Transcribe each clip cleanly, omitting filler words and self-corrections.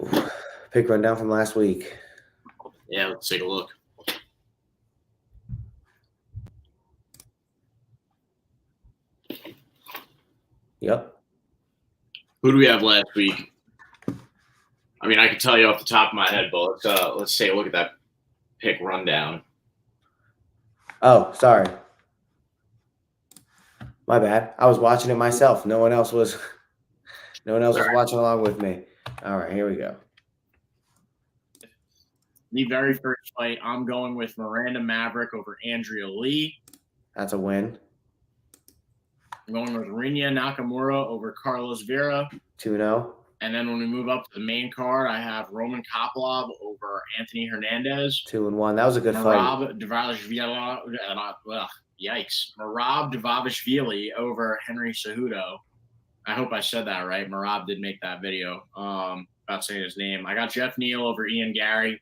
Ooh, pick rundown from last week. Yeah, let's take a look. Yep. Who do we have last week? I mean, I can tell you off the top of my head, but let's take a look at that pick rundown. Oh, sorry. My bad. I was watching it myself. No one else was watching along with me. All right, here we go. The very first fight, I'm going with Miranda Maverick over Andrea Lee. That's a win. I'm going with Rinya Nakamura over Carlos Vera. 2-0. And then when we move up to the main card, I have Roman Kopylov over Anthony Hernandez. 2-1. That was a good fight. Merab Dvalishvili over Henry Cejudo. I hope I said that right. Merab did make that video about saying his name. I got Jeff Neal over Ian Gary.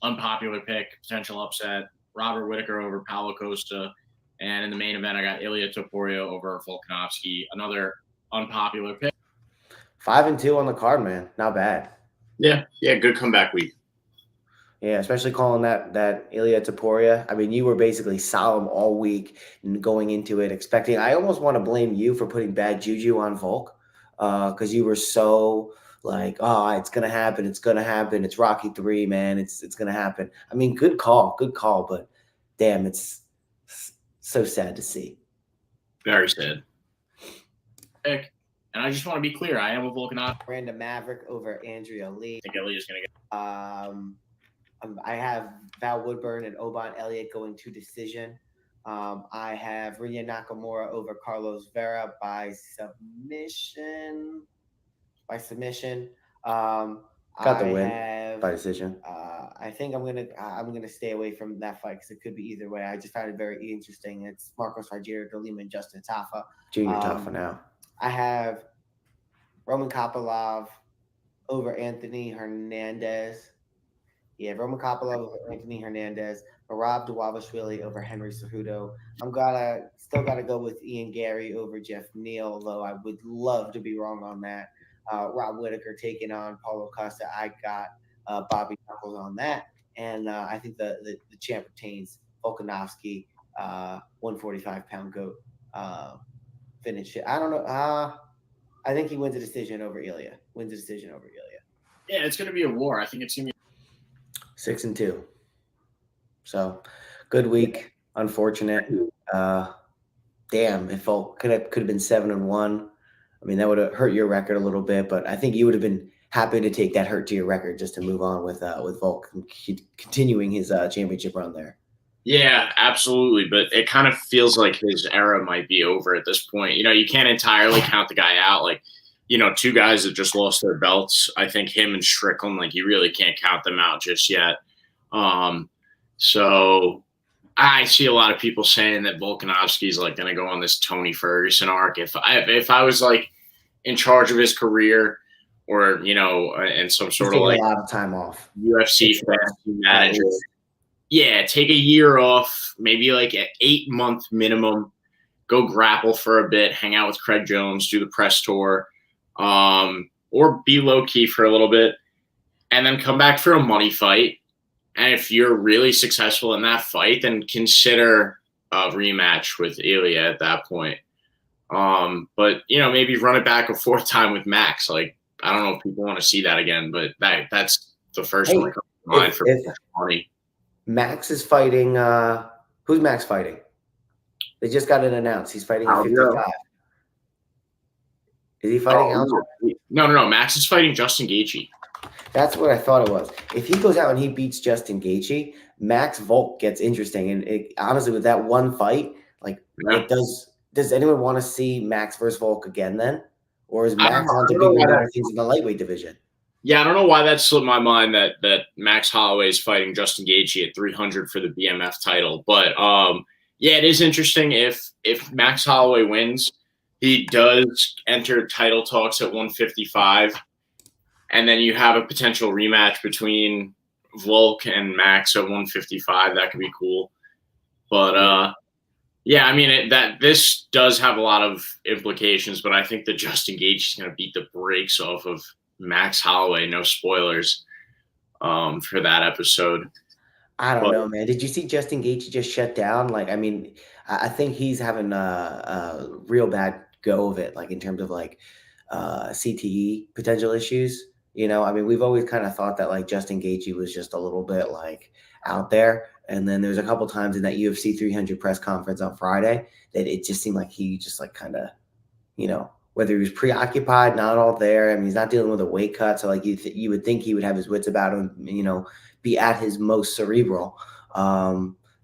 Unpopular pick, potential upset. Robert Whitaker over Paulo Costa. And in the main event, I got Ilya Topuria over Volkanovski. Another unpopular pick. 5-2 on the card, man. Not bad. Yeah, good comeback week. Yeah, especially calling that Ilya Topuria. I mean, you were basically solemn all week and going into it expecting. I almost want to blame you for putting bad juju on Volk because you were so like, oh, it's gonna happen. It's gonna happen. It's Rocky 3, man. It's gonna happen. I mean, good call, but damn, it's so sad to see. Very sad. Pick. And I just want to be clear, I am a Volkanovski. Miranda Maverick over Andrea Lee. I think Ilya's gonna get. I have Val Woodburn and Oban Elliott going to decision. I have Rinya Nakamura over Carlos Vera by submission. Got the win by decision. I think I'm gonna stay away from that fight because it could be either way. I just found it very interesting. It's Marcos Rogerio de Lima and Justin Tafa. Junior Tafa now. I have Roman Kopylov over Anthony Hernandez. Yeah, Roman Kopylov over Anthony Hernandez. Merab Dvalishvili over Henry Cejudo. Still gotta go with Ian Gary over Jeff Neal, although I would love to be wrong on that. Rob Whitaker taking on Paulo Costa. I got Bobby Knuckles on that, and I think the champ retains. Volkanovski, 145-pound goat. Finish it. I don't know. I think he wins a decision over Ilya. Yeah, it's going to be a war. I think it's going to be 6-2. So, good week. Unfortunate. Damn, if Volk could have been 7-1. I mean, that would have hurt your record a little bit, but I think you would have been happy to take that hurt to your record just to move on with Volk continuing his championship run there. Yeah, absolutely. But it kind of feels like his era might be over at this point. You know, you can't entirely count the guy out. Like, you know, two guys that just lost their belts. I think him and Strickland, like, you really can't count them out just yet. So I see a lot of people saying that Volkanovski's like going to go on this Tony Ferguson arc. If I was like in charge of his career, or, you know, in some sort of like a lot of time off, UFC manager. Yeah, take a year off, maybe like an 8-month minimum. Go grapple for a bit, hang out with Craig Jones, do the press tour, or be low key for a little bit, and then come back for a money fight. And if you're really successful in that fight, then consider a rematch with Ilya at that point. But you know, maybe run it back a fourth time with Max. Like, I don't know if people want to see that again, but that's the first one that comes to mind for money. Max is fighting. Who's Max fighting? They just got it announced. He's fighting at 55. Is he fighting Aljo? No. Max is fighting Justin Gaethje. That's what I thought it was. If he goes out and he beats Justin Gaethje, Max Volk gets interesting. And honestly, with that one fight, like, does anyone want to see Max versus Volk again then? Or is Max on to be doing things in the lightweight division? Yeah, I don't know why that slipped my mind that Max Holloway is fighting Justin Gaethje at 300 for the BMF title. But yeah, it is interesting. If Max Holloway wins, he does enter title talks at 155, and then you have a potential rematch between Volk and Max at 155. That could be cool. But yeah, I mean this does have a lot of implications. But I think that Justin Gaethje is going to beat the brakes off of Max Holloway. No spoilers for that episode. I don't But know, man. Did you see Justin Gaethje just shut down? Like, I mean, I think he's having a real bad go of it, like in terms of like CTE potential issues. You know, I mean, we've always kind of thought that like Justin Gaethje was just a little bit like out there, and then there's a couple times in that UFC 300 press conference on Friday that it just seemed like he just like kind of, you know, whether he was preoccupied, not all there. I mean, he's not dealing with a weight cut, so like you would think he would have his wits about him, you know, be at his most cerebral.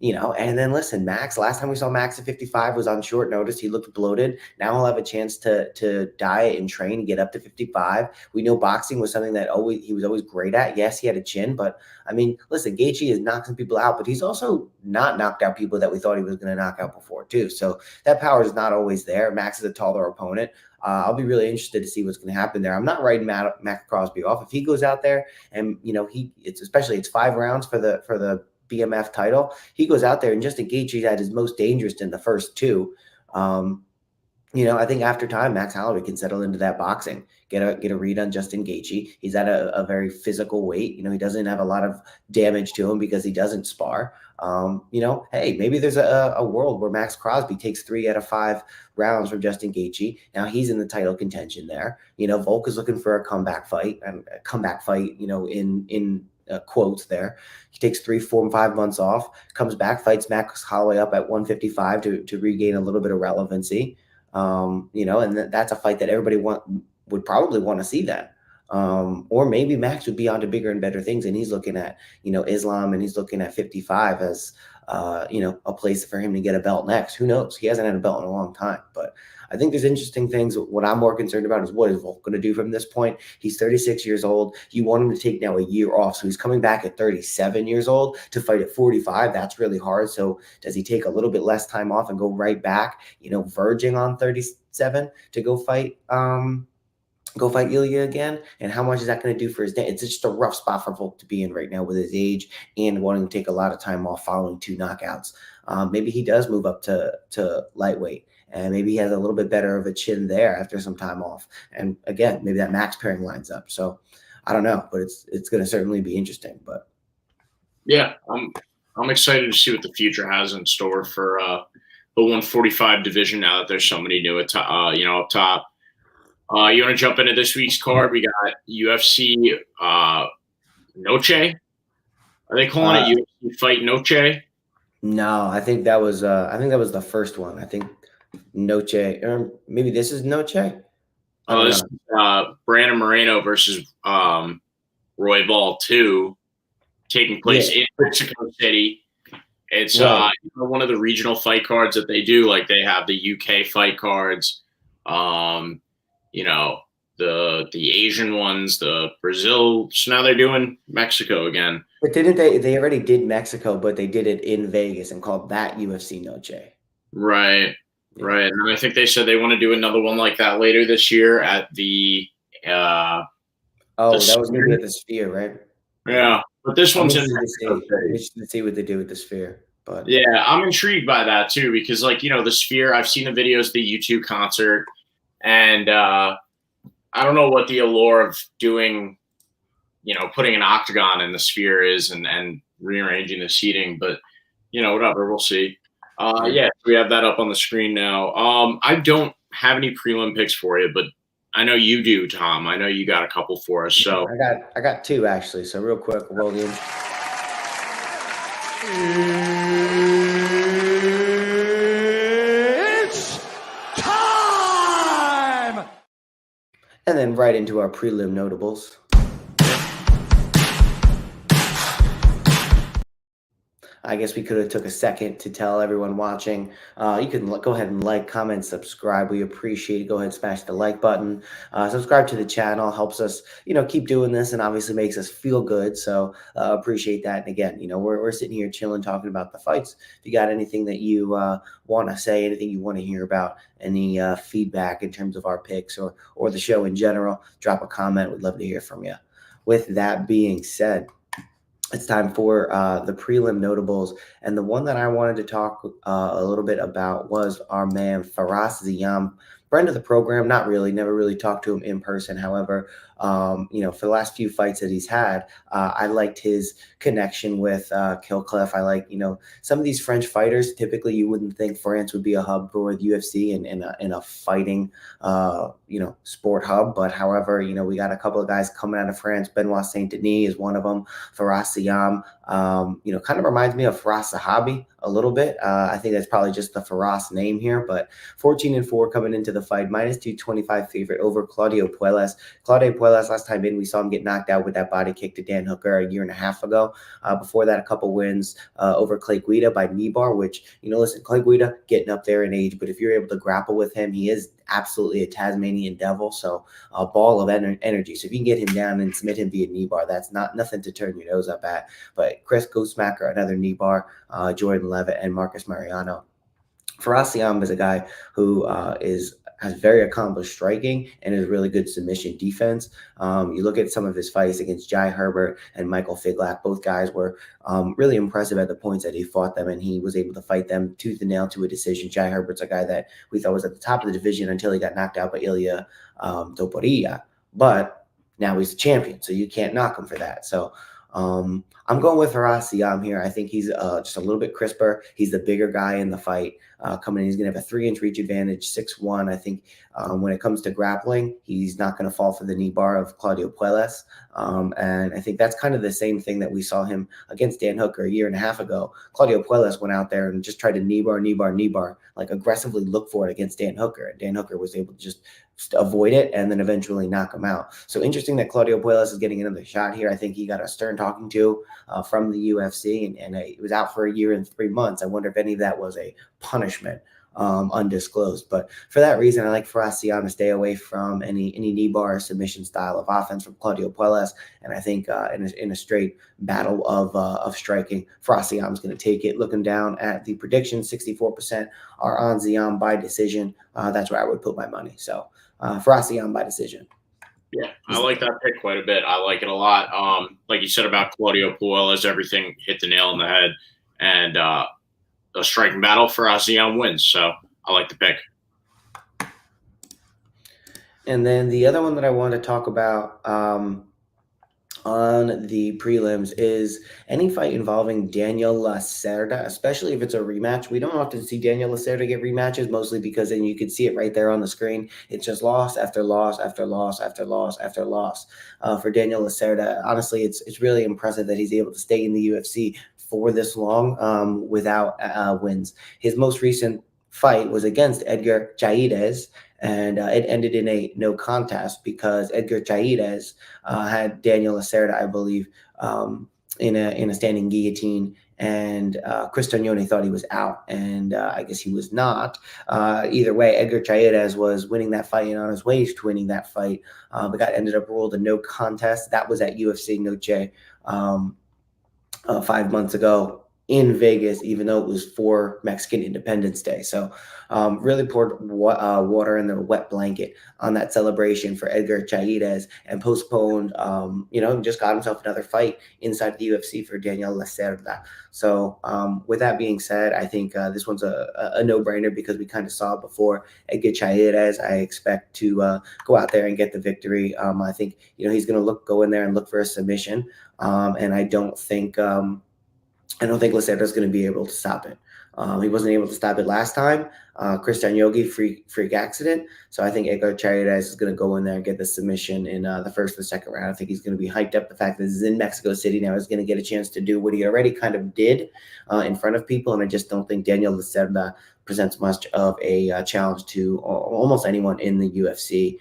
You know, and then listen, Max. Last time we saw Max at 55 was on short notice. He looked bloated. Now he'll have a chance to diet and train and get up to 55. We know boxing was something that he was always great at. Yes, he had a chin, but I mean, listen, Gaethje is knocking people out, but he's also not knocked out people that we thought he was going to knock out before too. So that power is not always there. Max is a taller opponent. I'll be really interested to see what's going to happen there. I'm not writing Matt Crosby off if he goes out there and you know it's 5 rounds for the BMF title. He goes out there and Justin Gaethje had his most dangerous in the first 2. You know, I think after time, Max Holloway can settle into that boxing, get a read on Justin Gaethje. He's at a very physical weight. You know, he doesn't have a lot of damage to him because he doesn't spar. You know, hey, maybe there's a world where Max Crosby takes 3 out of 5 rounds from Justin Gaethje. Now he's in the title contention there. You know, Volk is looking for a comeback fight, you know, in quotes there. He takes 3, 4, and 5 months off, comes back, fights Max Holloway up at 155 to regain a little bit of relevancy. You know, and that's a fight that everybody would probably want to see that. Or maybe Max would be on to bigger and better things, and he's looking at, you know, Islam, and he's looking at 55 as, you know, a place for him to get a belt next. Who knows? He hasn't had a belt in a long time, but I think there's interesting things. What I'm more concerned about is what is Volk going to do from this point? He's 36 years old. You want him to take now a year off. So he's coming back at 37 years old to fight at 45. That's really hard. So does he take a little bit less time off and go right back, you know, verging on 37 to go fight Ilya again? And how much is that going to do for his day? It's just a rough spot for Volk to be in right now with his age and wanting to take a lot of time off following 2 knockouts. Maybe he does move up to lightweight, and maybe he has a little bit better of a chin there after some time off. And again, maybe that Max pairing lines up. So I don't know, but it's going to certainly be interesting. But yeah, I'm excited to see what the future has in store for the 145 division now that there's so many new you know, up top. You want to jump into this week's card? We got UFC Noche. Are they calling it UFC Fight Noche? No, I think that was the first one. I think Noche, or maybe this is Noche. This is Brandon Moreno versus Royval 2, taking place in Mexico City. It's one of the regional fight cards that they do. Like they have the UK fight cards, you know, the Asian ones, the Brazil. So now they're doing Mexico again. But didn't they already did Mexico, but they did it in Vegas and called that UFC Noche. Right. Yeah. Right. And I think they said they want to do another one like that later this year at the that was going to be at the Sphere, right? Yeah. But this one's in to see what they do with the Sphere. But yeah, I'm intrigued by that too, because like, you know, the Sphere, I've seen the videos of the U2 concert, and I don't know what the allure of doing, you know, putting an octagon in the Sphere is and rearranging the seating, but you know, whatever, we'll see. Yeah, we have that up on the screen now. I don't have any prelim picks for you, but I know you do, Tom. I know you got a couple for us. So I got 2 actually. So real quick, we'll roll in. It's time! And then right into our prelim notables. I guess we could have took a second to tell everyone watching. You can go ahead and like, comment, subscribe. We appreciate it. Go ahead and smash the like button. Subscribe to the channel. Helps us, you know, keep doing this, and obviously makes us feel good. So appreciate that. And again, you know, we're sitting here chilling, talking about the fights. If you got anything that you want to say, anything you want to hear about, any feedback in terms of our picks or the show in general, drop a comment. We'd love to hear from you. With that being said, it's time for the prelim notables. And the one that I wanted to talk a little bit about was our man, Faraz Ziam, friend of the program. Not really, never really talked to him in person. However, For the last few fights that he's had, I liked his connection with Killcliff. I like, some of these French fighters, typically you wouldn't think France would be a hub for the UFC and in a fighting, sport hub. But however, we got a couple of guys coming out of France. Benoit Saint Denis is one of them. Faraz Siam, kind of reminds me of Faraz Sahabi a little bit. I think that's probably just the Faraz name here, but 14-4 coming into the fight, -225 favorite over Claudio Puelles. Claudio Puelles, last time in, we saw him get knocked out with that body kick to Dan Hooker a year and a half ago. Before that, a couple wins over Clay Guida by knee bar, which, listen, Clay Guida getting up there in age, but if you're able to grapple with him, he is absolutely a Tasmanian devil, so a ball of energy. So if you can get him down and submit him via knee bar, that's nothing to turn your nose up at. But Chris Ghostmacker, another knee bar, Jordan Levitt, and Marcus Mariano. Faraz Siam is a guy who has very accomplished striking and is really good submission defense. You look at some of his fights against Jai Herbert and Michael Figlak. Both guys were really impressive at the points that he fought them, and he was able to fight them tooth and nail to a decision. Jai Herbert's a guy that we thought was at the top of the division until he got knocked out by Ilya Topuria. But now he's a champion, so you can't knock him for that. So I'm going with Faraz Siam here. I think he's just a little bit crisper. He's the bigger guy in the fight. Coming in, he's going to have a 3-inch reach advantage, 6'1". I think when it comes to grappling, he's not going to fall for the knee bar of Claudio Puelles. And I think that's kind of the same thing that we saw him against Dan Hooker a year and a half ago. Claudio Puelles went out there and just tried to knee bar, like aggressively look for it against Dan Hooker. And Dan Hooker was able to just avoid it and then eventually knock him out. So interesting that Claudio Puelles is getting another shot here. I think he got a stern talking to from the UFC, and he was out for a year and 3 months. I wonder if any of that was a punishment, undisclosed. But for that reason, I like Faraz Siam to stay away from any knee bar submission style of offense from Claudio Puelles. And I think in a straight battle of striking, Faraz Siam is going to take it. Looking down at the predictions, 64% are on Siam by decision. That's where I would put my money. So Faraz Siam by decision. Yeah, I like that pick quite a bit. I like it a lot. Like you said about Claudio Puelles, everything hit the nail on the head. And a striking battle for Siam wins. So I like the pick. And then the other one that I want to talk about on the prelims is any fight involving Daniel Lacerda, especially if it's a rematch. We don't often see Daniel Lacerda get rematches, mostly because then you can see it right there on the screen. It's just loss after loss after loss after loss after loss for Daniel Lacerda. Honestly, it's really impressive that he's able to stay in the UFC for this long without wins. His most recent fight was against Edgar Chairez, and it ended in a no contest because Edgar Chairez had Daniel Lacerda, I believe, in a standing guillotine, and Chris Tognoni thought he was out, and I guess he was not. Either way, Edgar Chairez was winning that fight and on his way to winning that fight, but got ended up ruled a no contest. That was at UFC Noche 5 months ago in Vegas, even though it was for Mexican Independence Day. So really poured water in the wet blanket on that celebration for Edgar Chairez and postponed, just got himself another fight inside the UFC for Daniel Lacerda. So with that being said, I think this one's a no-brainer because we kind of saw it before. Edgar Chairez, I expect to go out there and get the victory. I think, he's going to go in there and look for a submission. And I don't think Lacerda is going to be able to stop it. He wasn't able to stop it last time. Christian Yogi, freak accident. So I think Edgar Chairez is going to go in there and get the submission in the first or second round. I think he's going to be hyped up. The fact that this is in Mexico City now, he's going to get a chance to do what he already kind of did in front of people. And I just don't think Daniel Lacerda presents much of a challenge to almost anyone in the UFC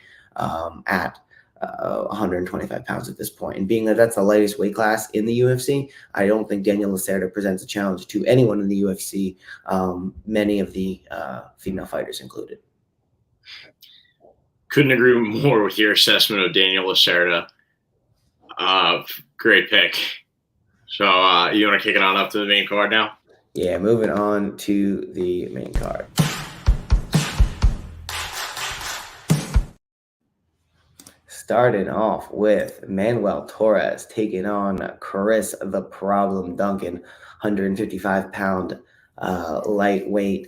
at 125 pounds at this point. And being that that's the lightest weight class in the UFC, I don't think Daniel Lacerda presents a challenge to anyone in the UFC, many of the female fighters included. Couldn't agree more with your assessment of Daniel Lacerda. Great pick. So you want to kick it on up to the main card now? Yeah, moving on to the main card. Starting off with Manuel Torres taking on Chris the Problem Duncan, 155-pound lightweight.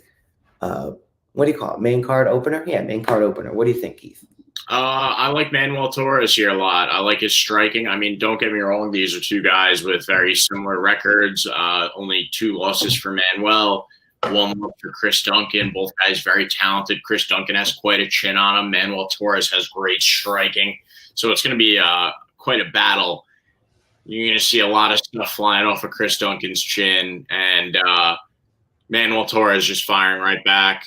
What do you call it? Main card opener? Yeah, main card opener. What do you think, Keith? I like Manuel Torres here a lot. I like his striking. I mean, don't get me wrong; these are two guys with very similar records. Only 2 losses for Manuel, 1 loss for Chris Duncan. Both guys very talented. Chris Duncan has quite a chin on him. Manuel Torres has great striking. So it's going to be quite a battle. You're going to see a lot of stuff flying off of Chris Duncan's chin, and Manuel Torres just firing right back.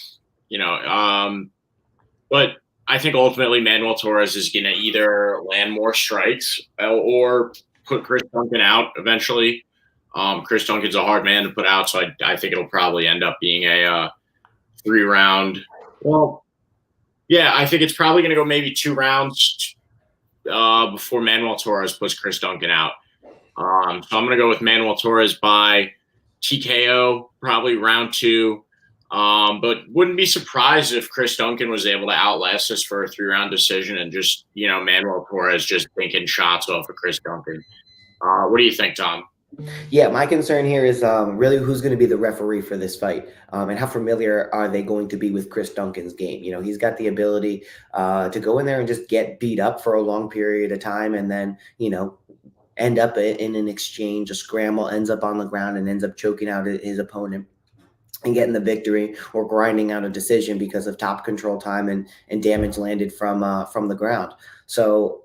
But I think ultimately Manuel Torres is going to either land more strikes or put Chris Duncan out eventually. Chris Duncan's a hard man to put out, so I think it'll probably end up being a 3-round. Well, yeah, I think it's probably going to go maybe 2 rounds before Manuel Torres puts Chris Duncan out. So I'm going to go with Manuel Torres by TKO, probably round 2. But wouldn't be surprised if Chris Duncan was able to outlast us for a 3-round decision and just, Manuel Torres just thinking shots off of Chris Duncan. What do you think, Tom? Yeah, my concern here is really who's going to be the referee for this fight, and how familiar are they going to be with Chris Duncan's game. He's got the ability to go in there and just get beat up for a long period of time and then, end up in an exchange, a scramble, ends up on the ground and ends up choking out his opponent and getting the victory, or grinding out a decision because of top control time and damage landed from the ground. So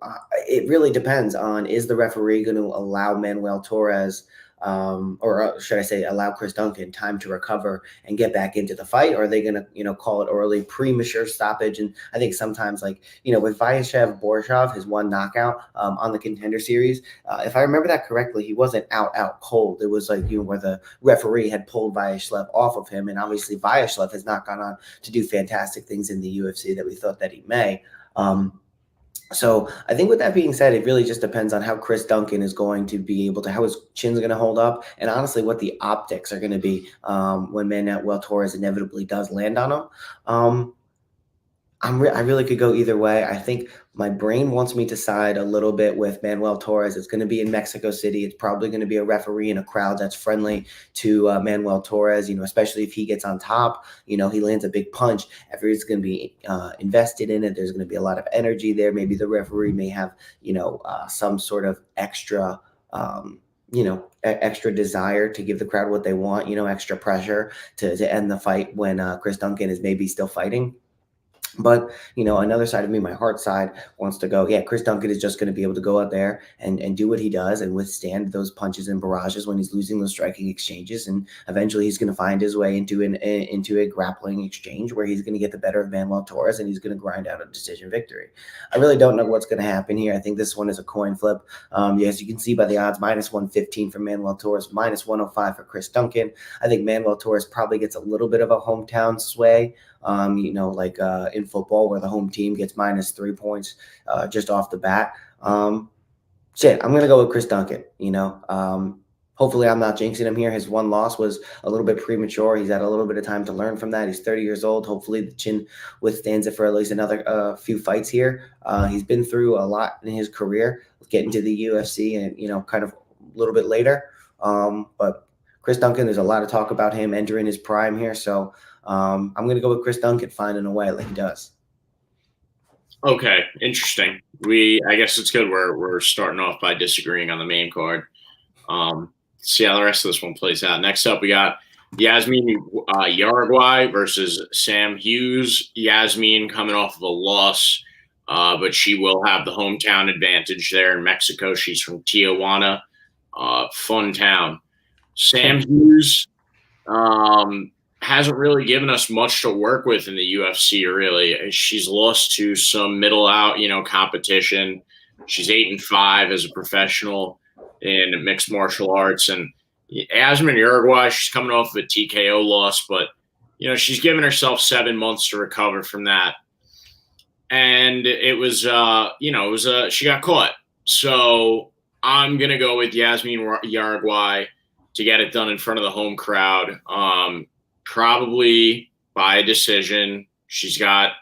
it really depends on, is the referee going to allow Manuel Torres, or should I say allow Chris Duncan time to recover and get back into the fight? Or are they going to, call it early, premature stoppage? And I think sometimes, like, with Vaishev Borshov, his 1 knockout on the Contender Series, if I remember that correctly, he wasn't out cold. It was like, where the referee had pulled Vaishev off of him. And obviously Vaishev has not gone on to do fantastic things in the UFC that we thought that he may. So I think with that being said, it really just depends on how Chris Duncan is going to be able to, how his chin's going to hold up, and honestly what the optics are going to be when Manuel Torres inevitably does land on him. I really could go either way. I think my brain wants me to side a little bit with Manuel Torres. It's going to be in Mexico City. It's probably going to be a referee in a crowd that's friendly to Manuel Torres, especially if he gets on top, he lands a big punch. Everyone's going to be invested in it. There's going to be a lot of energy there. Maybe the referee may have, some sort of extra extra desire to give the crowd what they want, extra pressure to end the fight when Chris Duncan is maybe still fighting. But, another side of me, my heart side, wants to go, yeah, Chris Duncan is just going to be able to go out there and do what he does and withstand those punches and barrages when he's losing those striking exchanges. And eventually he's going to find his way into a grappling exchange where he's going to get the better of Manuel Torres and he's going to grind out a decision victory. I really don't know what's going to happen here. I think this one is a coin flip. As you can see by the odds, -115 for Manuel Torres, -105 for Chris Duncan. I think Manuel Torres probably gets a little bit of a hometown sway. Like in football where the home team gets -3 points just off the bat. I'm going to go with Chris Duncan. Hopefully I'm not jinxing him here. His 1 loss was a little bit premature. He's had a little bit of time to learn from that. He's 30 years old. Hopefully the chin withstands it for at least another few fights here. He's been through a lot in his career, getting to the UFC and, kind of a little bit later. But Chris Duncan, there's a lot of talk about him entering his prime here. So I'm going to go with Chris Duncan finding a way like he does. Okay, interesting. I guess it's good. We're starting off by disagreeing on the main card. See how the rest of this one plays out. Next up, we got Yazmin Jauregui versus Sam Hughes. Yazmin coming off of a loss, but she will have the hometown advantage there in Mexico. She's from Tijuana, fun town. Sam Hughes hasn't really given us much to work with in the UFC, really. She's lost to some middle out, competition. She's 8-5 as a professional in mixed martial arts. And Yazmin Jauregui, she's coming off of a TKO loss, but, she's given herself 7 months to recover from that. And it was, she got caught. So I'm going to go with Yazmin Jauregui to get it done in front of the home crowd. Probably by a decision. She's got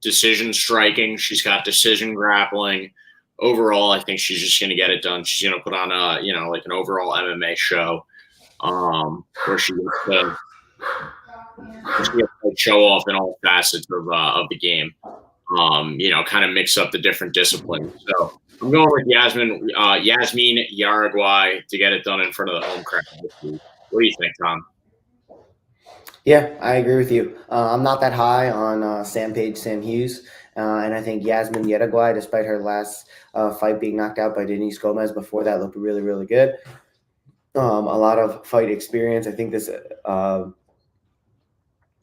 decision striking. She's got decision grappling. Overall, I think she's just going to get it done. She's going to put on a, like an overall MMA show where she gets to show off in all facets of the game. kind of mix up the different disciplines. So I'm going with Yazmin Jauregui to get it done in front of the home crowd this week. What do you think, Tom? Yeah, I agree with you. I'm not that high on Sam Hughes. And I think Yazmin Jauregui, despite her last fight being knocked out by Denise Gomez, before that looked really, really good. A lot of fight experience. I think this I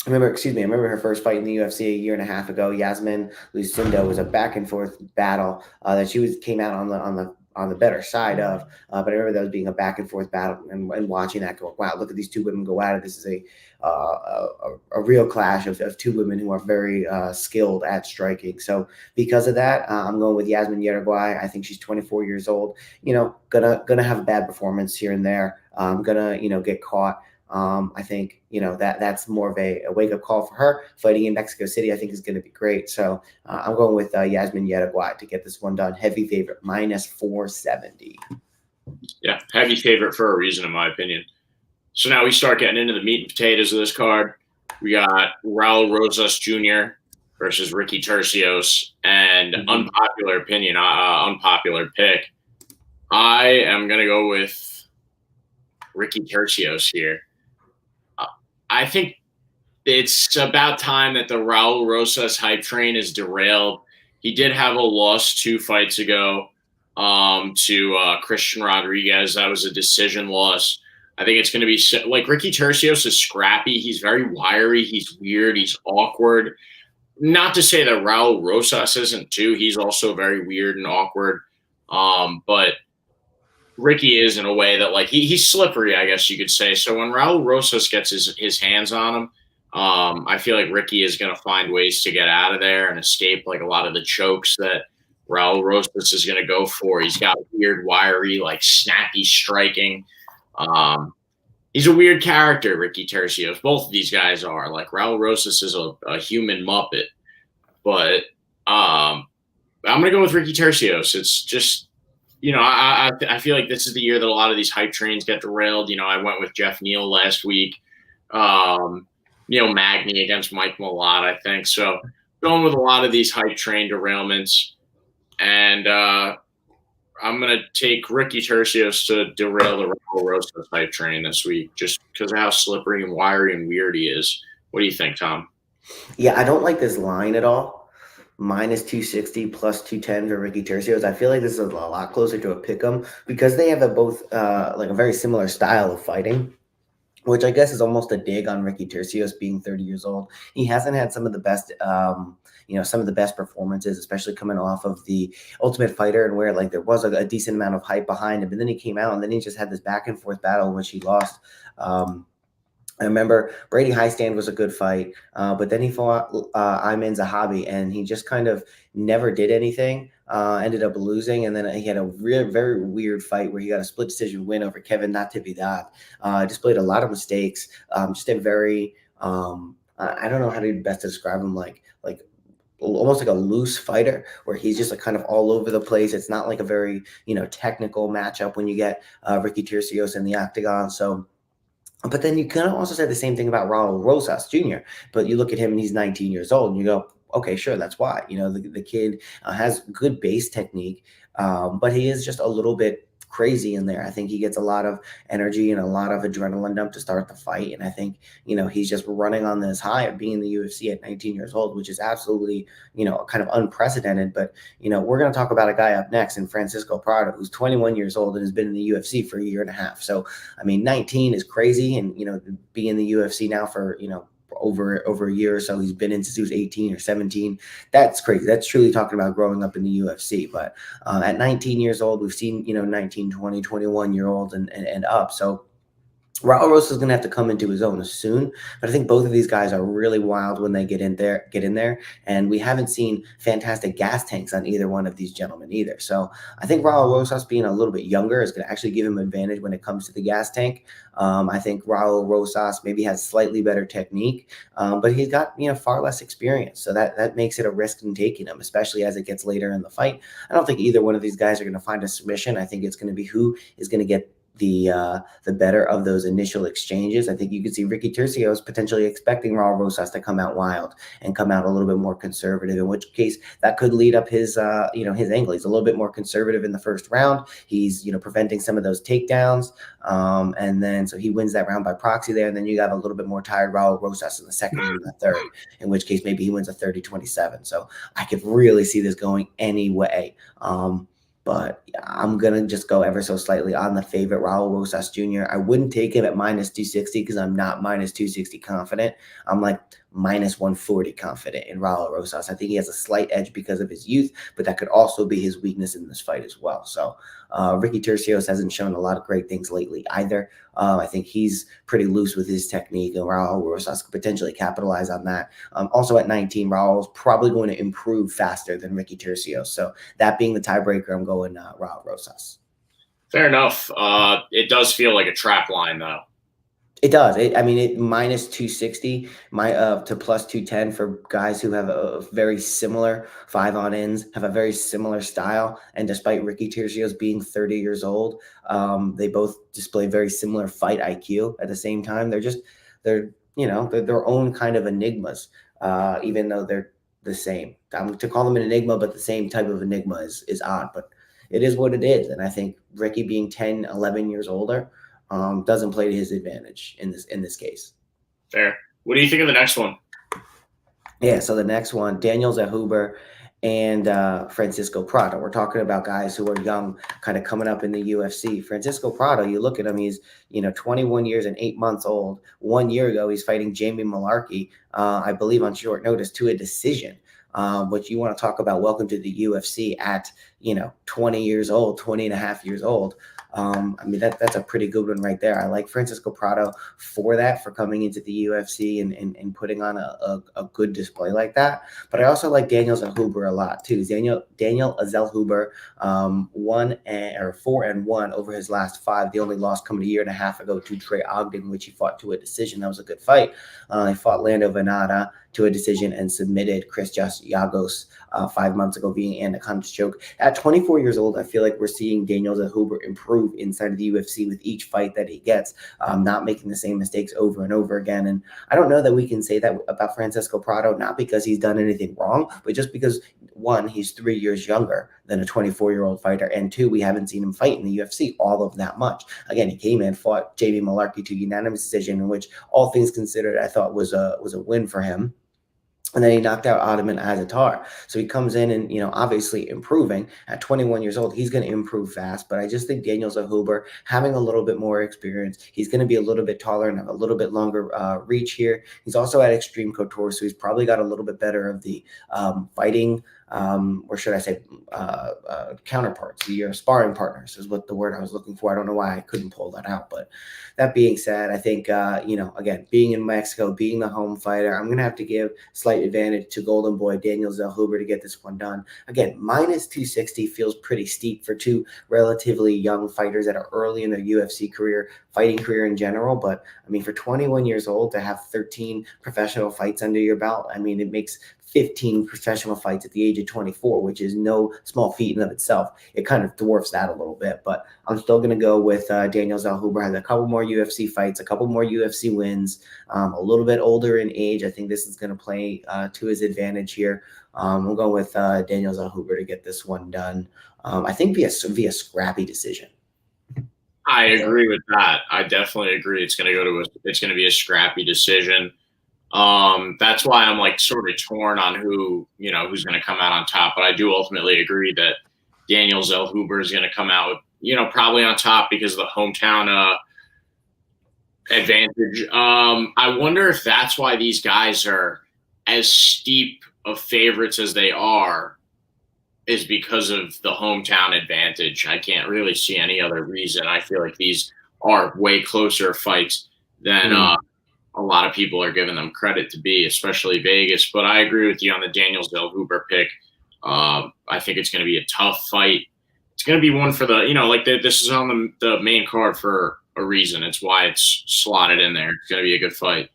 remember her first fight in the UFC a year and a half ago. Yazmin Lucindo was a back and forth battle that came out on the better side of. But I remember that was being a back and forth battle and watching that go. Wow, look at these two women go at it. This is a real clash of two women who are very skilled at striking. So because of that, I'm going with Yazmin Jauregui. I think she's 24 years old. Gonna have a bad performance here and there. Gonna get caught. I think that's more of a wake up call for her. Fighting in Mexico City, I think, is going to be great. So I'm going with Yazmin Jauregui to get this one done. Heavy favorite, -470. Yeah, heavy favorite for a reason, in my opinion. So now we start getting into the meat and potatoes of this card. We got Raul Rosas Jr. versus Ricky Turcios, and unpopular opinion, unpopular pick. I am going to go with Ricky Turcios here. I think it's about time that the Raul Rosas hype train is derailed. He did have a loss 2 fights ago to Christian Rodriguez. That was a decision loss. I think it's going to be like Ricky Turcios is scrappy. He's very wiry. He's weird. He's awkward. Not to say that Raul Rosas isn't too. He's also very weird and awkward. But Ricky is in a way that he's slippery, I guess you could say. So when Raul Rosas gets his hands on him, I feel like Ricky is going to find ways to get out of there and escape a lot of the chokes that Raul Rosas is going to go for. He's got weird, wiry, snappy striking. He's a weird character, Ricky Turcios. Both of these guys are. Raul Rosas is a human muppet. But I'm going to go with Ricky Turcios. It's just, I feel like this is the year that a lot of these hype trains get derailed. I went with Jeff Neal last week. Magny against Mike Malott, I think. So going with a lot of these hype train derailments. And I'm going to take Ricky Turcios to derail the Raul Rosas hype train this week just because of how slippery and wiry and weird he is. What do you think, Tom? Yeah, I don't like this line at all. -260 +210 for Ricky Turcios. I feel like this is a lot closer to a pick'em because they have both a very similar style of fighting, which I guess is almost a dig on Ricky Turcios being 30 years old. He hasn't had some of the best, some of the best performances, especially coming off of the Ultimate Fighter, and where there was a decent amount of hype behind him. But then he came out, and then he just had this back and forth battle in which he lost. I remember Brady Highstand was a good fight, but then he fought Ayman Zahabi, and he just kind of never did anything. Ended up losing, and then he had a very weird fight where he got a split decision win over Kevin Natividad. Displayed a lot of mistakes. Just a very I don't know how to best describe him, like almost like a loose fighter where he's just kind of all over the place. It's not like a very technical matchup when you get Ricky Turcios in the octagon. So. But then you kind of also say the same thing about Raul Rosas Jr. But you look at him and he's 19 years old and you go, okay, sure, that's why. The kid has good base technique, but he is just a little bit crazy in there. I think he gets a lot of energy and a lot of adrenaline dump to start the fight. And I think, he's just running on this high of being in the UFC at 19 years old, which is absolutely, kind of unprecedented. But, we're going to talk about a guy up next in Francisco Prado, who's 21 years old and has been in the UFC for a year and a half. So, 19 is crazy. And, being in the UFC now for, over a year or so. He's been in since he was 18 or 17. That's crazy. That's truly talking about growing up in the UFC. But at 19 years old, we've seen 19, 20, 21-year-olds and up. So Raul Rosas is going to have to come into his own soon, but I think both of these guys are really wild when they get in there, and we haven't seen fantastic gas tanks on either one of these gentlemen either. So I think Raul Rosas being a little bit younger is going to actually give him an advantage when it comes to the gas tank. I think Raul Rosas maybe has slightly better technique, but he's got far less experience, so that makes it a risk in taking him, especially as it gets later in the fight. I don't think either one of these guys are going to find a submission. I think it's going to be who is going to get the better of those initial exchanges. I think you could see Ricky Turcios potentially expecting Raul Rosas to come out wild and come out a little bit more conservative, in which case that could lead up his his angle. He's a little bit more conservative in the first round. He's preventing some of those takedowns, and then so he wins that round by proxy there. And then you got a little bit more tired Raul Rosas in the second and the third, in which case maybe he wins a 30-27. So I could really see this going any way. But I'm going to just go ever so slightly on the favorite, Raul Rosas Jr. I wouldn't take him at -260 because I'm not -260 confident. I'm like -140 confident in Raul Rosas. I think he has a slight edge because of his youth, but that could also be his weakness in this fight as well. So Ricky Turcios hasn't shown a lot of great things lately either. I think he's pretty loose with his technique, and Raul Rosas could potentially capitalize on that. Also at 19, Raul's probably going to improve faster than Ricky Turcios. So that being the tiebreaker, I'm going Raul Rosas. Fair enough. It does feel like a trap line, though. It does. I mean, it -260 to +210 for guys who have a very similar 5-on-ins, have a very similar style. And despite Ricky Turcios being 30 years old, they both display very similar fight IQ at the same time. They're their own kind of enigmas, even though they're the same. To call them an enigma, but the same type of enigma is odd, but it is what it is. And I think Ricky being 10, 11 years older, doesn't play to his advantage in this case. Fair. What do you think of the next one? Yeah, so the next one, Daniel Zellhuber and Francisco Prado. We're talking about guys who are young, kind of coming up in the UFC. Francisco Prado, you look at him, he's 21 years and 8 months old. 1 year ago, he's fighting Jamie Malarkey, I believe on short notice, to a decision. Which you want to talk about welcome to the UFC at 20 years old, 20 and a half years old. I mean, that's a pretty good one right there. I like Francisco Prado for coming into the UFC and putting on a good display like that. But I also like Daniel Zellhuber a lot too. Daniel Zellhuber 4-1 over his last 5. The only loss coming a year and a half ago to Trey Ogden, which he fought to a decision. That was a good fight. He fought Lando Venata to a decision and submitted Chris Yagos 5 months ago via anaconda choke. At 24 years old, I feel like we're seeing Daniel Zellhuber improve inside of the UFC with each fight that he gets, not making the same mistakes over and over again. And I don't know that we can say that about Francisco Prado, not because he's done anything wrong, but just because, one, he's 3 years younger than a 24-year-old fighter, and two, we haven't seen him fight in the UFC all of that much. Again, he came in, fought Jamie Malarkey to unanimous decision, in which all things considered, I thought was a win for him. And then he knocked out Ottoman Azatar. So he comes in and, obviously improving. At 21 years old, he's going to improve fast. But I just think Daniel Zellhuber, having a little bit more experience, he's going to be a little bit taller and have a little bit longer reach here. He's also at Extreme Couture, so he's probably got a little bit better of the fighting, or should I say counterparts, your sparring partners is what the word I was looking for. I don't know why I couldn't pull that out. But that being said, I think, again, being in Mexico, being the home fighter, I'm going to have to give slight advantage to Golden Boy Daniel Zellhuber to get this one done. Again, -260 feels pretty steep for two relatively young fighters that are early in their UFC career, fighting career in general. But I mean, for 21 years old to have 13 professional fights under your belt, I mean, it makes 15 professional fights at the age of 24, which is no small feat in of itself. It kind of dwarfs that a little bit, but I'm still going to go with Daniel Zellhuber. Has a couple more UFC fights, a couple more UFC wins, a little bit older in age. I think this is going to play to his advantage here. We'll go with Daniel Zellhuber to get this one done. I think via scrappy decision. I agree with that. I definitely agree. It's going to be a scrappy decision. That's why I'm like sort of torn on who's going to come out on top. But I do ultimately agree that Daniel Zellhuber is going to come out, probably on top because of the hometown advantage. I wonder if that's why these guys are as steep of favorites as they are, is because of the hometown advantage. I can't really see any other reason. I feel like these are way closer fights than a lot of people are giving them credit to be, especially Vegas. But I agree with you on the Daniel Zellhuber pick. I think it's going to be a tough fight. It's going to be one for this is on the main card for a reason. It's why it's slotted in there. It's going to be a good fight.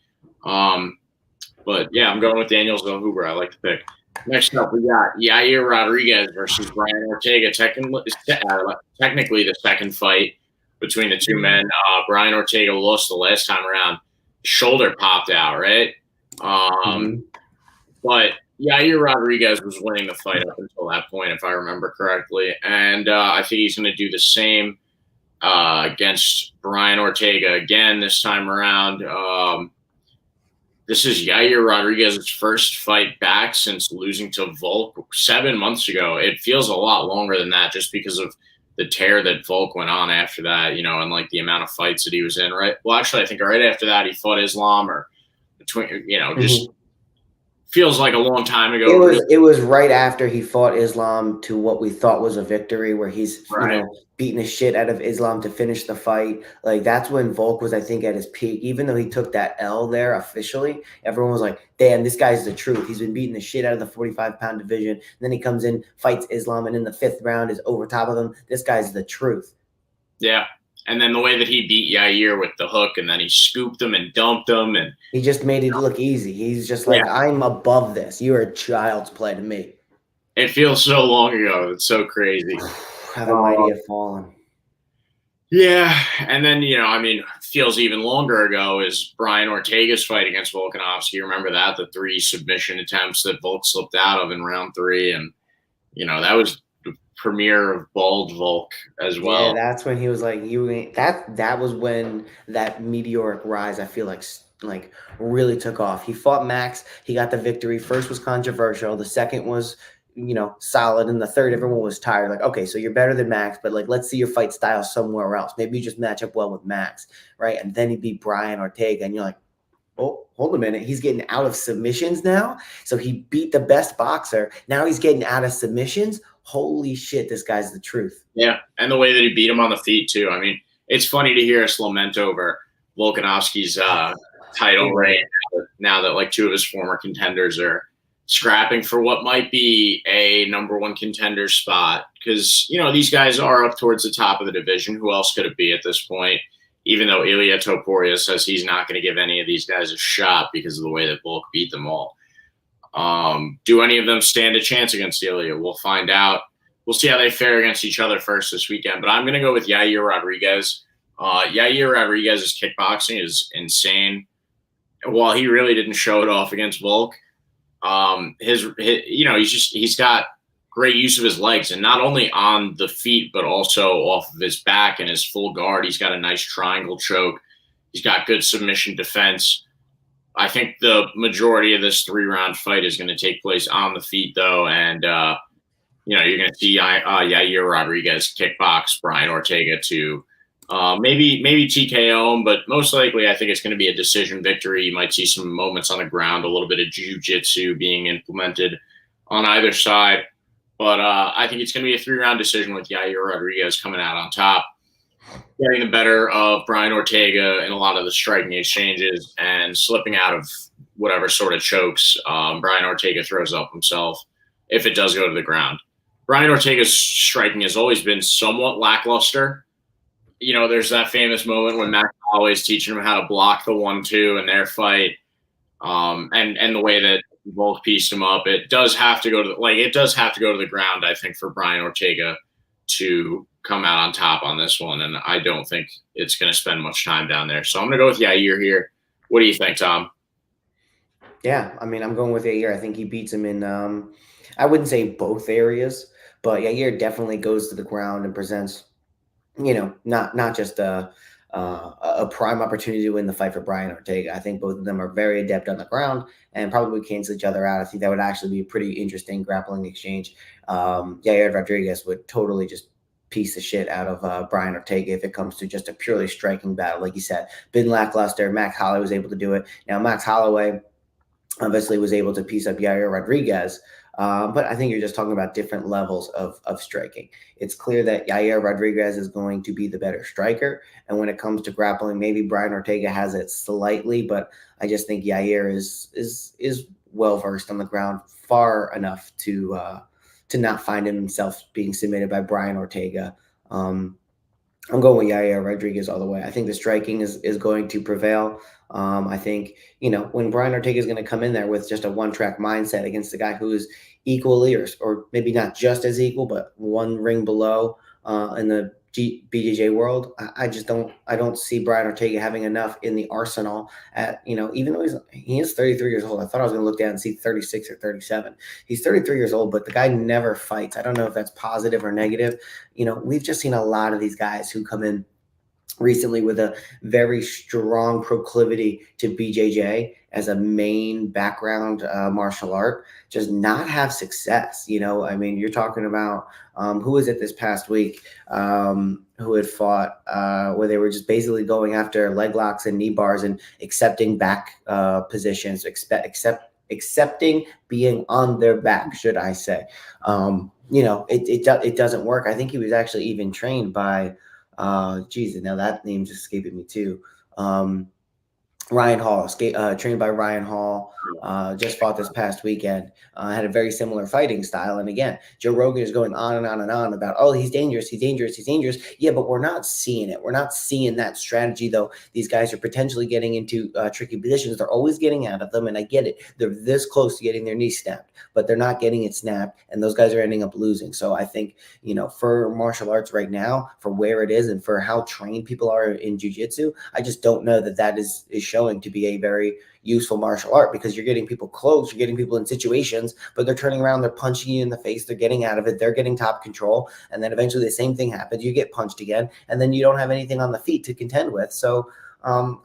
But yeah, I'm going with Daniel Zellhuber. I like the pick. Next up, we got Yair Rodriguez versus Brian Ortega. Technically the second fight. between the two men. Brian Ortega lost the last time around. Shoulder popped out, right? But Yair Rodriguez was winning the fight up until that point, if I remember correctly. And I think he's going to do the same against Brian Ortega again this time around. This is Yair Rodriguez's first fight back since losing to Volk 7 months ago. It feels a lot longer than that just because of the tear that Volk went on after that, you know, and like the amount of fights that he was in, right? Well, actually, I think right after that he fought Islam or between, you know, just feels like a long time ago. It was right after he fought Islam to what we thought was a victory, where he's you know, beating the shit out of Islam to finish the fight. Like that's when Volk was, I think, at his peak. Even though he took that L there officially, everyone was like, "Damn, this guy's the truth. He's been beating the shit out of the 45-pound division." And then he comes in, fights Islam, and in the 5th round is over top of him. This guy's the truth. Yeah. And then the way that he beat Yair with the hook, and then he scooped him and dumped him, and he just made it look easy. He's just like, I'm above this. You're a child's play to me. It feels so long ago. It's so crazy. How the mighty have fallen. Yeah, and then, you know, I mean, feels even longer ago is Brian Ortega's fight against Volkanovski. Remember that? The 3 submission attempts that Volk slipped out of in round 3, and, you know, that was premiere of bald Volk as well. Yeah, that's when he was like, that was when that meteoric rise, I feel like really took off. He fought Max, he got the victory. First was controversial, the second was, you know, solid, and the third everyone was tired. Like, okay, so you're better than Max, but like, let's see your fight style somewhere else. Maybe you just match up well with Max, right? And then he beat Brian Ortega, and you're like, oh, hold a minute. He's getting out of submissions now. So he beat the best boxer. Now he's getting out of submissions. Holy shit, this guy's the truth. Yeah, and the way that he beat him on the feet, too. I mean, it's funny to hear us lament over Volkanovski's title reign now that, like, 2 of his former contenders are scrapping for what might be a #1 contender spot. Because, you know, these guys are up towards the top of the division. Who else could it be at this point? Even though Ilya Topuria says he's not going to give any of these guys a shot because of the way that Volk beat them all. Do any of them stand a chance against Ilya? We'll find out. We'll see how they fare against each other first this weekend. But I'm going to go with Yair Rodriguez. Yair Rodriguez's kickboxing is insane. While he really didn't show it off against Volk, his you know, he's got great use of his legs, and not only on the feet, but also off of his back and his full guard. He's got a nice triangle choke. He's got good submission defense. I think the majority of this 3-round fight is going to take place on the feet, though, and you know, you're going to see Yair Rodriguez kickbox Brian Ortega to maybe TKO him, but most likely I think it's going to be a decision victory. You might see some moments on the ground, a little bit of jiu-jitsu being implemented on either side, but I think it's going to be a 3-round decision with Yair Rodriguez coming out on top, getting the better of Brian Ortega in a lot of the striking exchanges and slipping out of whatever sort of chokes Brian Ortega throws up himself if it does go to the ground. Brian Ortega's striking has always been somewhat lackluster. You know, there's that famous moment when Max Holloway's teaching him how to block the 1-2 in their fight, and the way that Volk pieced him up. It does have to go to the ground, I think, for Brian Ortega to come out on top on this one, and I don't think it's going to spend much time down there. So I'm going to go with Yair here. What do you think, Tom? Yeah, I mean, I'm going with Yair. I think he beats him in, I wouldn't say both areas, but Yair definitely goes to the ground and presents, you know, not just a prime opportunity to win the fight for Brian Ortega. I think both of them are very adept on the ground and probably cancel each other out. I think that would actually be a pretty interesting grappling exchange. Yair Rodriguez would totally just piece the shit out of Brian Ortega if it comes to just a purely striking battle. Like you said, been lackluster. Max Holloway was able to do it. Now, Max Holloway obviously was able to piece up Yair Rodriguez, but I think you're just talking about different levels of striking. It's clear that Yair Rodriguez is going to be the better striker, and when it comes to grappling, maybe Brian Ortega has it slightly, but I just think Yair is well versed on the ground, far enough to not find himself being submitted by Brian Ortega. I'm going with Yair Rodriguez all the way. I think the striking is going to prevail. I think, you know, when Brian Ortega is going to come in there with just a one-track mindset against the guy who is equally or maybe not just as equal, but one ring below in the BJJ world. I just don't see Brian Ortega having enough in the arsenal at, even though he is 33 years old. I thought I was going to look down and see 36 or 37. He's 33 years old, but the guy never fights. I don't know if that's positive or negative. We've just seen a lot of these guys who come in recently with a very strong proclivity to BJJ as a main background martial art just not have success. I mean, you're talking about who was it this past week who had fought where they were just basically going after leg locks and knee bars and accepting back positions, accepting being on their back, should I say. It doesn't work. I think he was actually even trained by now that name's escaping me too. Ryan Hall, trained by Ryan Hall, just fought this past weekend. Had a very similar fighting style. And again, Joe Rogan is going on and on and on about, oh, he's dangerous, he's dangerous, he's dangerous. Yeah, but we're not seeing it. We're not seeing that strategy, though. These guys are potentially getting into tricky positions. They're always getting out of them, and I get it. They're this close to getting their knee snapped, but they're not getting it snapped, and those guys are ending up losing. So I think, for martial arts right now, for where it is and for how trained people are in jiu-jitsu, I just don't know that is showing to be a very useful martial art, because you're getting people close, you're getting people in situations, but they're turning around, they're punching you in the face, they're getting out of it, they're getting top control, and then eventually the same thing happens, you get punched again, and then you don't have anything on the feet to contend with. So I'm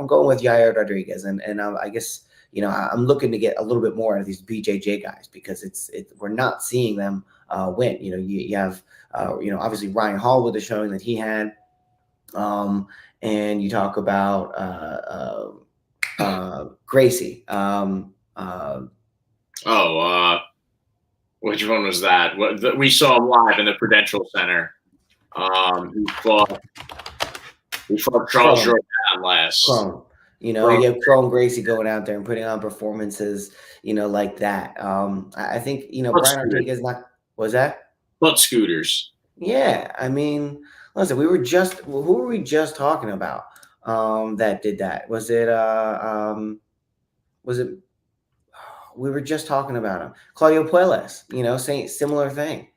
going with Yair Rodriguez, and I guess I'm looking to get a little bit more out of these BJJ guys, because we're not seeing them win. You have obviously Ryan Hall with the showing that he had, and you talk about Gracie. Which one was that? We saw him live in the Prudential Center. Who fought Charles Jourdain last. Chrome. You have Chrome Gracie going out there and putting on performances, like that. I think, Brian Ortega is not. Was that? Butt scooters. Yeah, I mean, listen, who were we just talking about that did that? Was it we were just talking about him, Claudio Puelles, saying similar thing.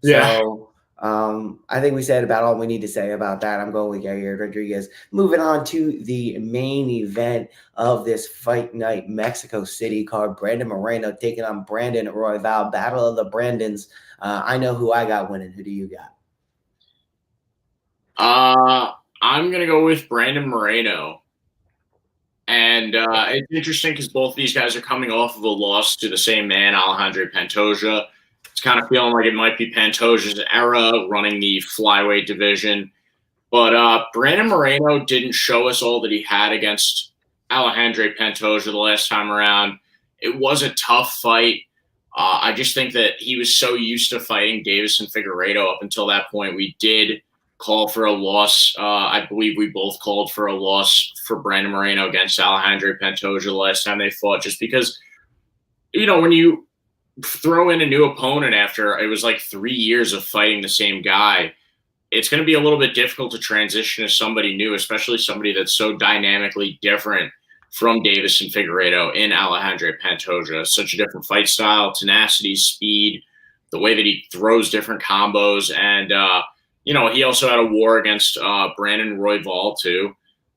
Yeah. So I think we said about all we need to say about that. I'm going with Yair Rodriguez. Moving on to the main event of this Fight Night, Mexico City card. Brandon Moreno taking on Brandon Royval. Battle of the Brandons. I know who I got winning. Who do you got? I'm going to go with Brandon Moreno. And it's interesting because both of these guys are coming off of a loss to the same man, Alejandro Pantoja. It's kind of feeling like it might be Pantoja's era running the flyweight division. But Brandon Moreno didn't show us all that he had against Alejandro Pantoja the last time around. It was a tough fight. I just think that he was so used to fighting Davis and Figueiredo up until that point. We did call for a loss. I believe we both called for a loss for Brandon Moreno against Alejandro Pantoja the last time they fought, just because, when you throw in a new opponent after it was like 3 years of fighting the same guy, it's going to be a little bit difficult to transition to somebody new, especially somebody that's so dynamically different from Davis and Figueiredo in Alejandro Pantoja. Such a different fight style, tenacity, speed, the way that he throws different combos. And, he also had a war against Brandon Royval too.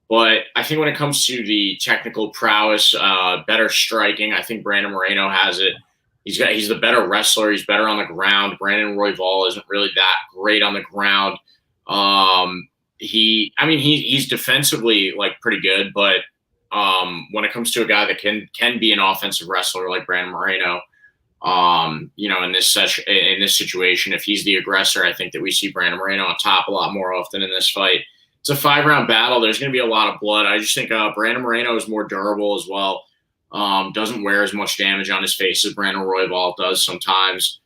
But I think when it comes to the technical prowess, better striking, I think Brandon Moreno has it. He's the better wrestler. He's better on the ground. Brandon Royval isn't really that great on the ground. He's defensively pretty good, but when it comes to a guy that can be an offensive wrestler like Brandon Moreno, in this situation, if he's the aggressor, I think that we see Brandon Moreno on top a lot more often in this fight. It's a 5-round battle. There's going to be a lot of blood. I just think Brandon Moreno is more durable as well. Doesn't wear as much damage on his face as Brandon Royval does sometimes.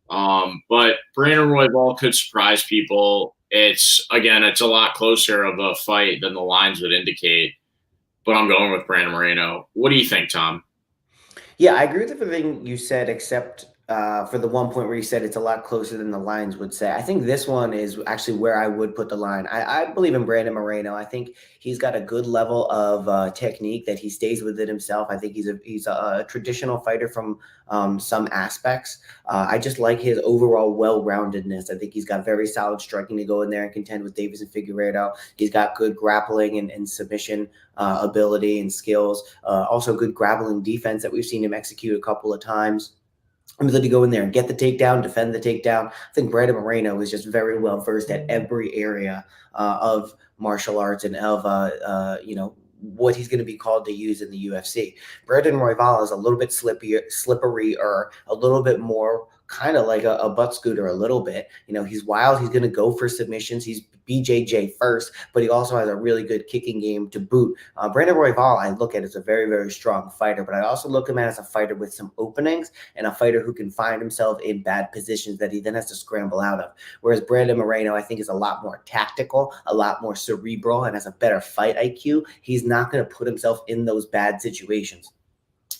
But Brandon Royval could surprise people. It's a lot closer of a fight than the lines would indicate. But I'm going with Brandon Moreno. What do you think, Tom? Yeah, I agree with everything you said, except for the 1 point where you said it's a lot closer than the lines would say. I think this one is actually where I would put the line. I believe in Brandon Moreno. I think he's got a good level of technique that he stays within himself. I think he's a traditional fighter from some aspects. I just like his overall well-roundedness. I think he's got very solid striking to go in there and contend with Davis and Figueiredo. He's got good grappling and submission ability and skills. Also good grappling defense that we've seen him execute a couple of times. Ability to go in there and get the takedown, defend the takedown. I think Brandon Moreno is just very well versed at every area of martial arts and of what he's going to be called to use in the UFC. Brandon Royval is a little bit slippery, or a little bit more kind of like a butt scooter a little bit. He's wild. He's going to go for submissions. He's BJJ first, but he also has a really good kicking game to boot. Brandon Royval, I look at as a very, very strong fighter, but I also look at him as a fighter with some openings and a fighter who can find himself in bad positions that he then has to scramble out of. Whereas Brandon Moreno, I think, is a lot more tactical, a lot more cerebral, and has a better fight IQ. He's not going to put himself in those bad situations.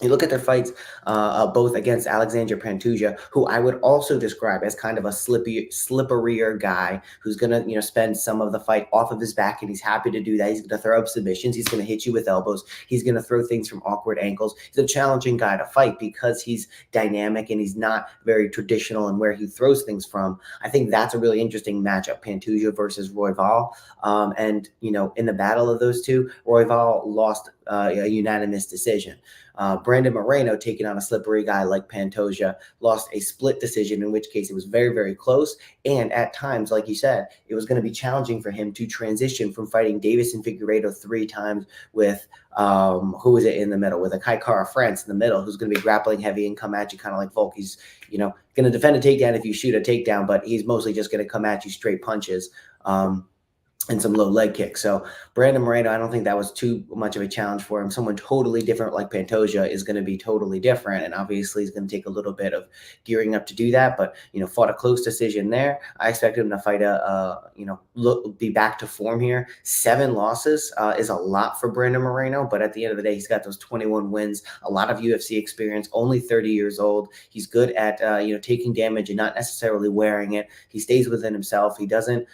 You look at their fights, both against Alexander Pantoja, who I would also describe as kind of a slipperier guy who's going to, spend some of the fight off of his back, and he's happy to do that. He's going to throw up submissions. He's going to hit you with elbows. He's going to throw things from awkward angles. He's a challenging guy to fight because he's dynamic and he's not very traditional in where he throws things from. I think that's a really interesting matchup, Pantoja versus Royval. And in the battle of those two, Royval lost a unanimous decision. Brandon Moreno, taking on a slippery guy like Pantoja, lost a split decision, in which case it was very, very close. And at times, like you said, it was going to be challenging for him to transition from fighting Davis and Figueiredo 3 times with who was it in the middle, with a Kai Kara France in the middle, who's going to be grappling heavy and come at you kind of like Volk. He's going to defend a takedown if you shoot a takedown, but he's mostly just going to come at you straight punches. And some low leg kicks. So Brandon Moreno, I don't think that was too much of a challenge for him. Someone totally different like Pantoja is going to be totally different. And obviously he's going to take a little bit of gearing up to do that. But, fought a close decision there. I expect him to fight be back to form here. 7 losses is a lot for Brandon Moreno. But at the end of the day, he's got those 21 wins, a lot of UFC experience, only 30 years old. He's good at, taking damage and not necessarily wearing it. He stays within himself. He doesn't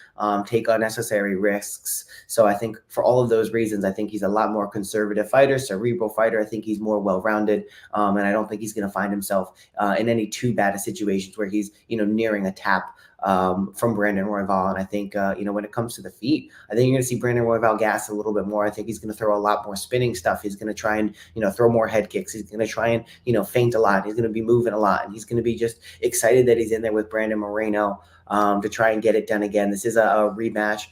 take unnecessary risks. So I think for all of those reasons, I think he's a lot more conservative fighter, cerebral fighter. I think he's more well-rounded, and I don't think he's going to find himself in any too bad of situations where he's nearing a tap from Brandon Royval. And I think when it comes to the feet, I think you're going to see Brandon Royval gas a little bit more. I think he's going to throw a lot more spinning stuff. He's going to try and throw more head kicks. He's going to try and feint a lot. He's going to be moving a lot, and he's going to be just excited that he's in there with Brandon Moreno to try and get it done again. This is a rematch.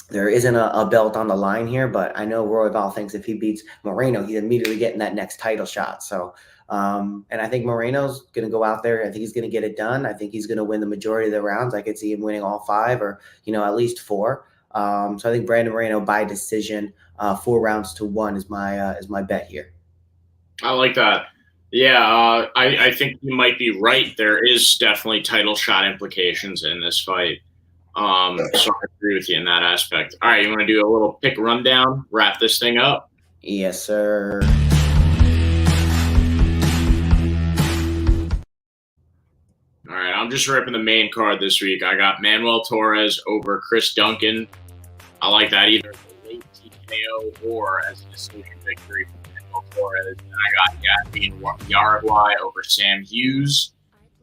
There isn't a belt on the line here, but I know Royval thinks if he beats Moreno, he's immediately getting that next title shot. So, and I think Moreno's going to go out there. I think he's going to get it done. I think he's going to win the majority of the rounds. I could see him winning all 5 or, at least 4. So I think Brandon Moreno by decision, 4 rounds to 1 is my bet here. I like that. Yeah, I think you might be right. There is definitely title shot implications in this fight. So I agree with you in that aspect. All right, you want to do a little pick rundown, wrap this thing up? Yes, sir. All right, I'm just ripping the main card this week. I got Manuel Torres over Chris Duncan. I like that either as a late TKO or as a decision victory for Manuel Torres. And I got Yazmin Jauregui over Sam Hughes.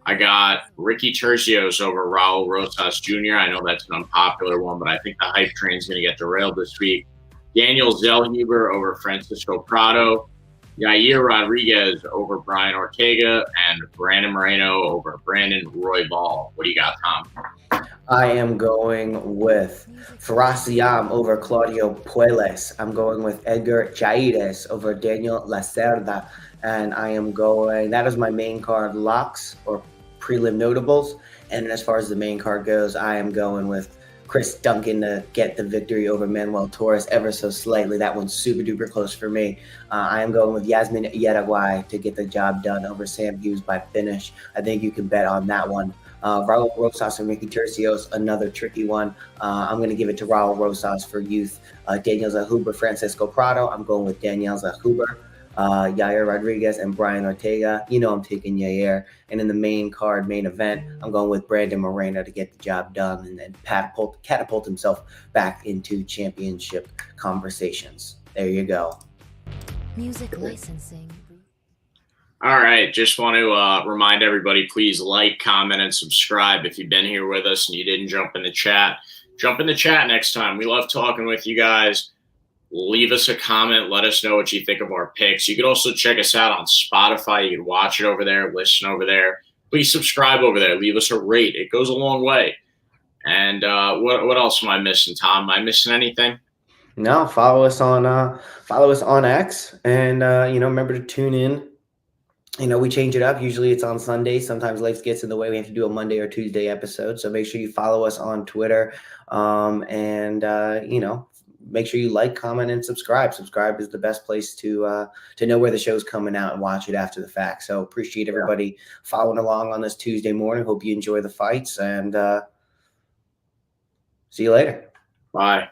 I got Ricky Turcios over Raul Rosas Jr. I know that's an unpopular one, but I think the hype train is going to get derailed this week. Daniel Zellhuber over Francisco Prado. Yair Rodriguez over Brian Ortega. And Brandon Moreno over Brandon Royval. What do you got, Tom? I am going with Ferraciam over Claudio Puelles. I'm going with Edgar Jairez over Daniel Lacerda. And I am going, that is my main card locks or prelim notables. And as far as the main card goes, I am going with Chris Duncan to get the victory over Manuel Torres ever so slightly. That one's super duper close for me. I am going with Yazmin Jauregui to get the job done over Sam Hughes by finish. I think you can bet on that one. Raul Rosas and Ricky Turcios, another tricky one. I'm going to give it to Raul Rosas for youth. Daniel Zellhuber, Francisco Prado. I'm going with Daniel Zellhuber. Yair Rodriguez and Brian Ortega. You know I'm taking Yair. And in the main event, I'm going with Brandon Moreno to get the job done and then catapult himself back into championship conversations. There you go. Music licensing. All right. Just want to remind everybody, please like, comment, and subscribe. If you've been here with us and you didn't jump in the chat, jump in the chat next time. We love talking with you guys. Leave us a comment. Let us know what you think of our picks. You could also check us out on Spotify. You can watch it over there, listen over there. Please subscribe over there. Leave us a rate. It goes a long way. And what else am I missing, Tom? Am I missing anything? No, follow us on X, and remember to tune in. We change it up. Usually it's on Sunday. Sometimes life gets in the way. We have to do a Monday or Tuesday episode. So make sure you follow us on Twitter. Make sure you like, comment, and subscribe. Subscribe is the best place to know where the show's coming out and watch it after the fact. So appreciate everybody following along on this Tuesday morning. Hope you enjoy the fights, and see you later. Bye.